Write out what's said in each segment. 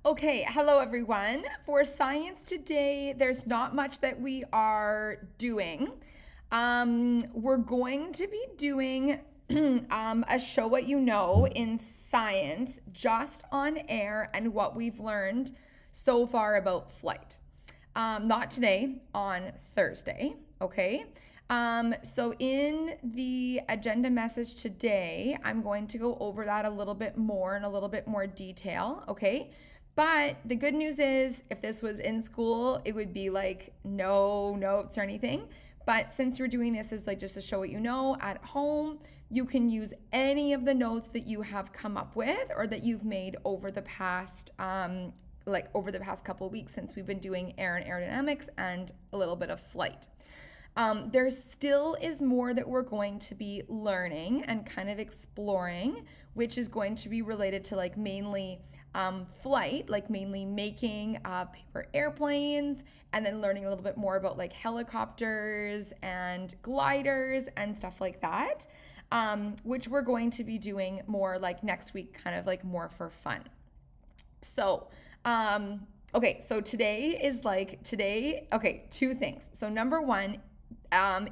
Okay, hello everyone. For science today, there's not much that we are doing. We're going to be doing a show what you know in science just on air and what we've learned so far about flight. Not today, on Thursday, okay? So in the agenda message today, I'm going to go over that a little bit more in a little bit more detail, okay? But the good news is, if this was in school, it would be like no notes or anything. But since you're doing this as like just to show what you know at home, you can use any of the notes that you have come up with or that you've made over the past couple of weeks since we've been doing air and aerodynamics and a little bit of flight. There still is more that we're going to be learning and kind of exploring, which is going to be related to like mainly flight, like mainly making paper airplanes, and then learning a little bit more about like helicopters and gliders and stuff like that, which we're going to be doing more like next week, kind of like more for fun. So, okay, so two things. So number one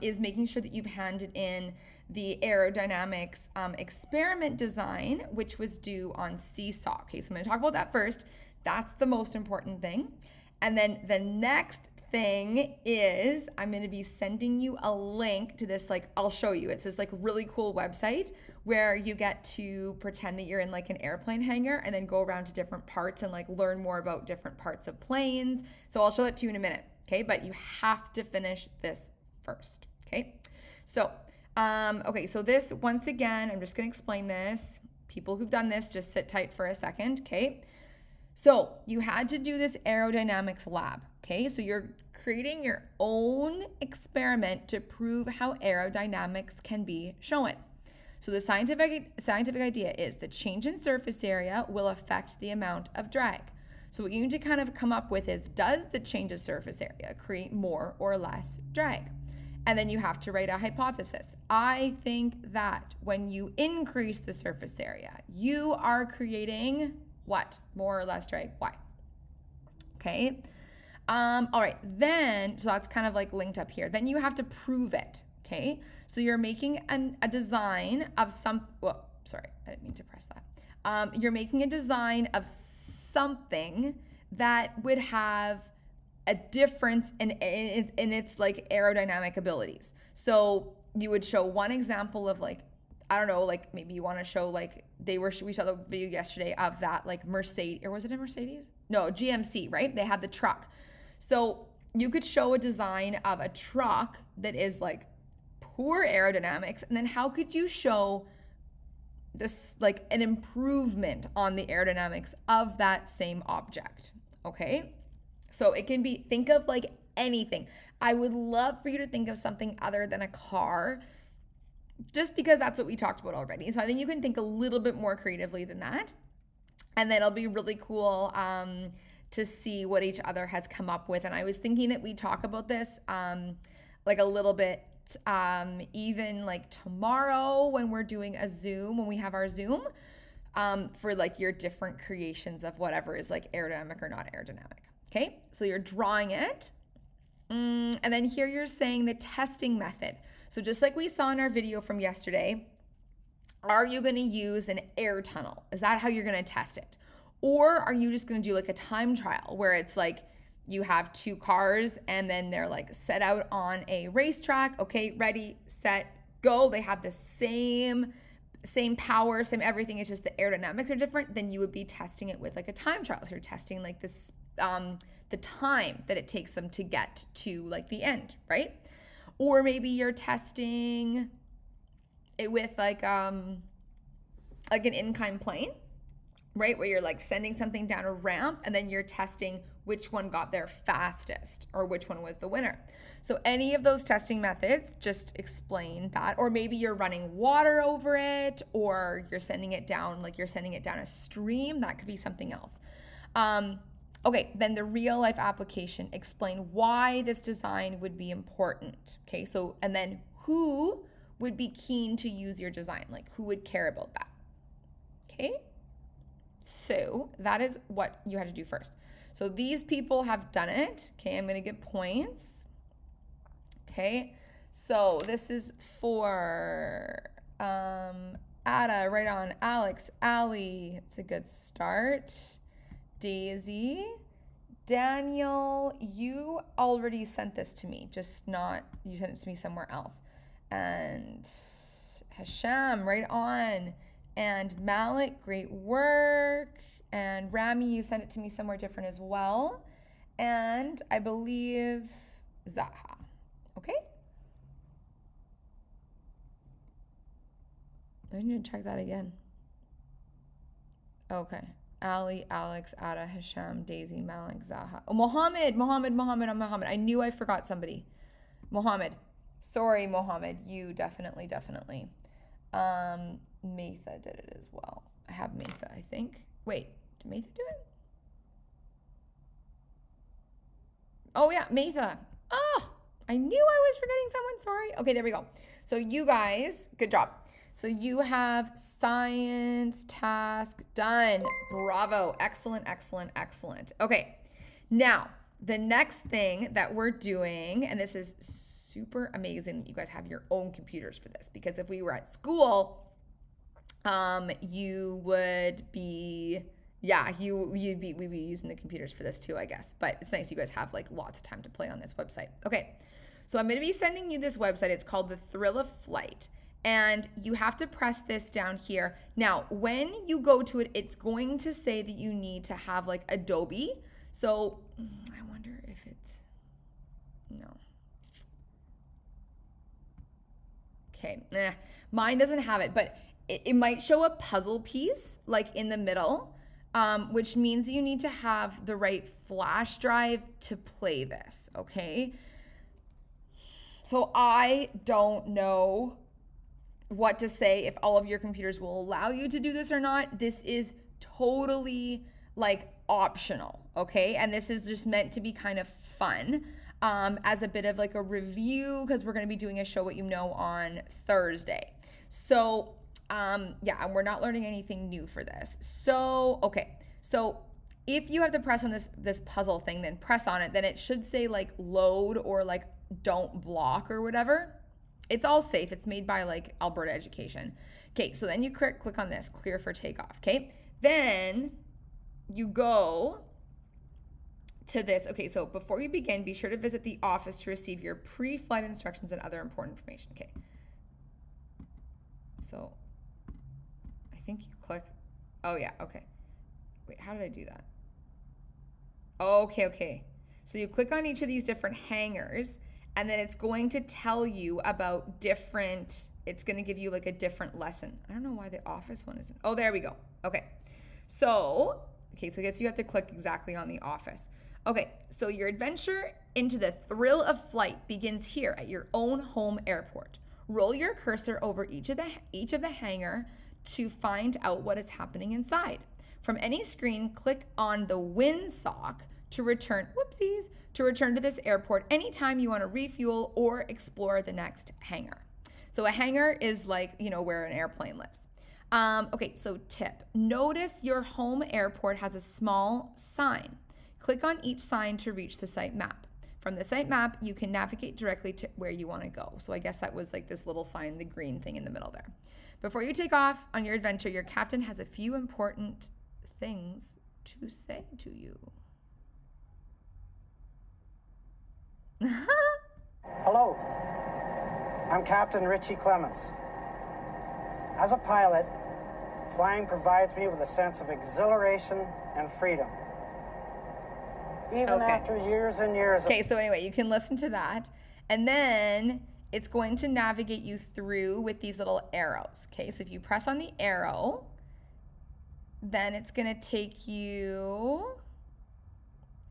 is making sure that you've handed in the aerodynamics experiment design, which was due on Seesaw. Okay, so I'm going to talk about that first. That's the most important thing. And then the next thing is I'm going to be sending you a link to this, like I'll show you. It's this like really cool website where you get to pretend that you're in like an airplane hangar and then go around to different parts and like learn more about different parts of planes. So I'll show it to you in a minute, okay? But you have to finish this first, okay? So okay, so this, once again, I'm just going to explain this. People who've done this, just sit tight for a second, okay? So you had to do this aerodynamics lab, okay? So you're creating your own experiment to prove how aerodynamics can be shown. So the scientific idea is the change in surface area will affect the amount of drag. So what you need to kind of come up with is, does the change of surface area create more or less drag? And then you have to write a hypothesis. I think that when you increase the surface area, you are creating what? More or less drag? Why? Okay. All right. Then, so that's kind of like linked up here. Then you have to prove it. Okay. So you're making a design of sorry, I didn't mean to press that. You're making a design of something that would have a difference in its like aerodynamic abilities. So you would show one example of like, I don't know, like maybe you want to show like we saw the video yesterday of that like Mercedes, or was it a Mercedes? No, GMC, right? They had the truck. So you could show a design of a truck that is like poor aerodynamics, and then how could you show this like an improvement on the aerodynamics of that same object? Okay. So it can be, think of like anything. I would love for you to think of something other than a car, just because that's what we talked about already. So I think you can think a little bit more creatively than that. And then it'll be really cool to see what each other has come up with. And I was thinking that we talk about this like a little bit even like tomorrow when we're doing a Zoom, when we have our Zoom, for like your different creations of whatever is like aerodynamic or not aerodynamic. Okay, so you're drawing it. And then here you're saying the testing method. So just like we saw in our video from yesterday, are you going to use an air tunnel? Is that how you're going to test it? Or are you just going to do like a time trial where it's like you have two cars and then they're like set out on a racetrack. Okay, ready, set, go. They have the same power, same everything. It's just the aerodynamics are different. Then you would be testing it with like a time trial. So you're testing like this the time that it takes them to get to like the end, right? Or maybe you're testing it with like an inclined plane, right? Where you're like sending something down a ramp and then you're testing which one got there fastest or which one was the winner. So any of those testing methods, just explain that. Or maybe you're running water over it, or you're sending it down, like you're sending it down a stream. That could be something else. Okay, then the real life application, explain why this design would be important. Okay, so, and then who would be keen to use your design? Like who would care about that? Okay. So that is what you had to do first. So these people have done it. Okay, I'm gonna get points. Okay, so this is for Ada, right on. Alex, Allie, it's a good start. Daisy, Daniel, you already sent this to me, just not, you sent it to me somewhere else. And Hasham, right on. And Malik, great work. And Rami, you sent it to me somewhere different as well. And I believe Zaha. Okay? I need to check that again. Okay. Ali, Alex, Ada, Hasham, Daisy, Malik, Zaha. Oh, Mohammed. I knew I forgot somebody. Mohammed. Sorry, Mohammed. You definitely. Matha did it as well. I have Matha, I think. Wait, did Matha do it? Oh, yeah, Matha. Oh, I knew I was forgetting someone. Sorry. Okay, there we go. So you guys, good job. So you have science task done. Bravo. Excellent. Okay. Now, the next thing that we're doing, and this is super amazing, you guys have your own computers for this, because if we were at school, you would be, yeah, we'd be using the computers for this too, I guess. But it's nice you guys have like lots of time to play on this website. Okay. So I'm going to be sending you this website. It's called The Thrill of Flight. And you have to press this down here. Now, when you go to it, it's going to say that you need to have like Adobe. So I wonder if it's, no. Okay, mine doesn't have it, but it might show a puzzle piece like in the middle, which means you need to have the right flash drive to play this, okay? So I don't know what to say if all of your computers will allow you to do this or not. This is totally like optional, okay? And this is just meant to be kind of fun as a bit of like a review, because we're going to be doing a Show What You Know on Thursday. So yeah, and we're not learning anything new for this. So okay, so if you have to press on this puzzle thing, then press on it, then it should say like load or like don't block or whatever. It's all safe. It's made by like Alberta Education. Okay, so then you click on this, clear for takeoff, okay? Then you go to this. Okay, so before you begin, be sure to visit the office to receive your pre-flight instructions and other important information, okay? So I think you click, oh yeah, okay. Wait, how did I do that? Okay. So you click on each of these different hangars, and then it's going to tell you about different, it's going to give you like a different lesson. I don't know why the office one isn't. Oh, there we go. Okay. So I guess you have to click exactly on the office. Okay. So your adventure into the thrill of flight begins here at your own home airport. Roll your cursor over each of the hangar to find out what is happening inside. From any screen, click on the windsock to return to this airport anytime you want to refuel or explore the next hangar. So a hangar is like, where an airplane lives. Okay, so tip. Notice your home airport has a small sign. Click on each sign to reach the site map. From the site map, you can navigate directly to where you want to go. So I guess that was like this little sign, the green thing in the middle there. Before you take off on your adventure, your captain has a few important things to say to you. Hello, I'm Captain Richie Clements. As a pilot, flying provides me with a sense of exhilaration and freedom. Even after years and years of... Okay, so anyway, you can listen to that. And then it's going to navigate you through with these little arrows. Okay, so if you press on the arrow, then it's going to take you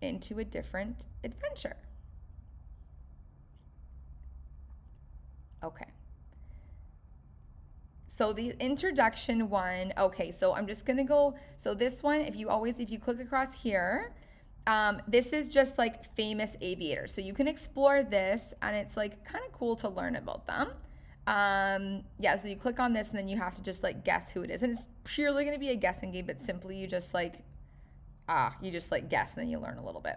into a different adventure. Okay. So the introduction one, okay, so I'm just gonna go, so this one, if you click across here, this is just like famous aviators. So you can explore this, and it's like kind of cool to learn about them. Yeah, so you click on this and then you have to just like guess who it is. And it's purely going to be a guessing game, but simply you just like guess and then you learn a little bit.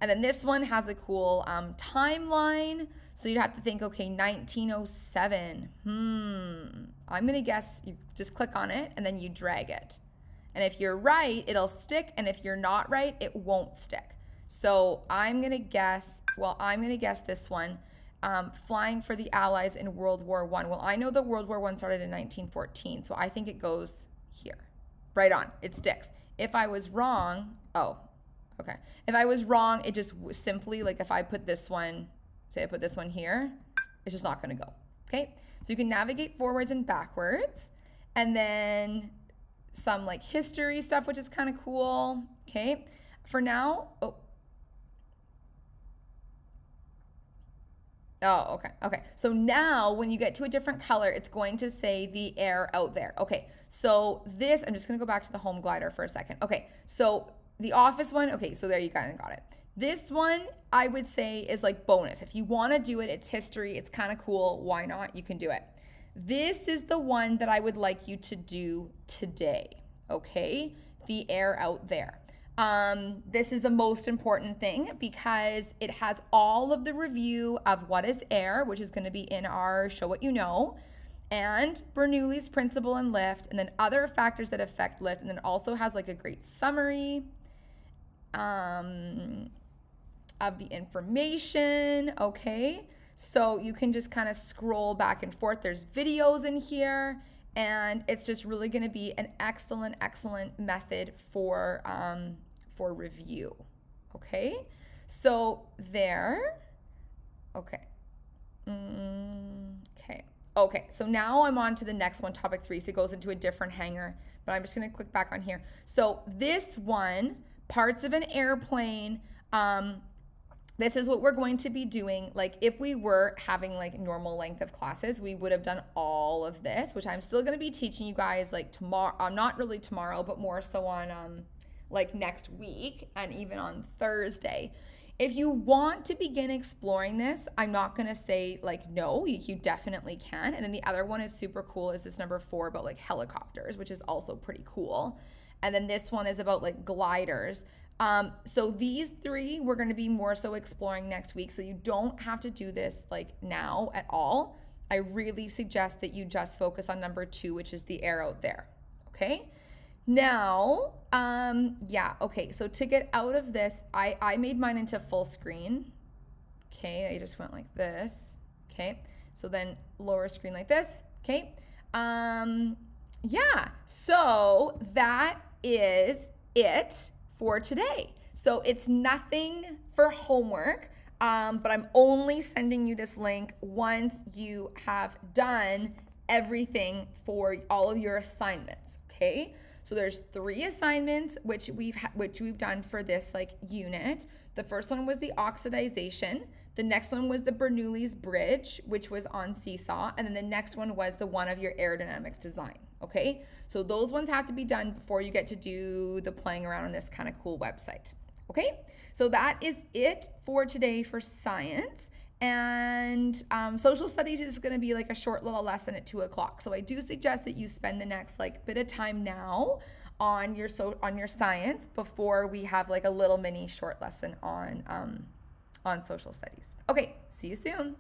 And then this one has a cool timeline. So you'd have to think, okay, 1907. I'm going to guess, you just click on it and then you drag it. And if you're right, it'll stick. And if you're not right, it won't stick. So I'm going to guess, this one. Flying for the Allies in World War I. Well, I know that World War I started in 1914, so I think it goes here. Right on. It sticks. If I was wrong, okay. If I was wrong, it just simply, like if I put this one, say I put this one here, it's just not going to go. Okay? So you can navigate forwards and backwards. And then some like history stuff, which is kind of cool. Okay? For now, okay. So now when you get to a different color, it's going to say the air out there. Okay, so this, I'm just gonna go back to the home glider for a second. Okay, so the office one, okay, so there you got it. This one, I would say is like bonus. If you wanna do it, it's history, it's kind of cool, why not? You can do it. This is the one that I would like you to do today, okay? The air out there. This is the most important thing because it has all of the review of what is air, which is going to be in our Show What You Know, and Bernoulli's principle and lift, and then other factors that affect lift, and then also has like a great summary of the information, okay? So you can just kind of scroll back and forth. There's videos in here, and it's just really going to be an excellent method for review. Okay, so there. Okay. Okay, so now I'm on to the next one, topic 3. So it goes into a different hanger, but I'm just going to click back on here. So this one, parts of an airplane, this is what we're going to be doing. Like if we were having like normal length of classes, we would have done all of this, which I'm still going to be teaching you guys like tomorrow, not really tomorrow, but more so on like next week and even on Thursday. If you want to begin exploring this, I'm not going to say like no, you definitely can. And then the other one is super cool, is this number 4 about like helicopters, which is also pretty cool. And then this one is about like gliders. So these 3 we're going to be more so exploring next week. So you don't have to do this like now at all. I really suggest that you just focus on number 2, which is the air out there. Okay. Now, okay, so to get out of this, I made mine into full screen. Okay, I just went like this. Okay, so then lower screen like this. Okay, yeah, so that is it for today. So it's nothing for homework, but I'm only sending you this link once you have done everything for all of your assignments, okay? So there's 3 assignments which we've done for this like unit. The first one was the oxidization. The next one was the Bernoulli's bridge, which was on Seesaw. And then the next one was the one of your aerodynamics design, okay? So those ones have to be done before you get to do the playing around on this kind of cool website, okay? So that is it for today for science. And social studies is going to be like a short little lesson at 2 o'clock. So I do suggest that you spend the next like bit of time now on your science before we have like a little mini short lesson on social studies. Okay, see you soon.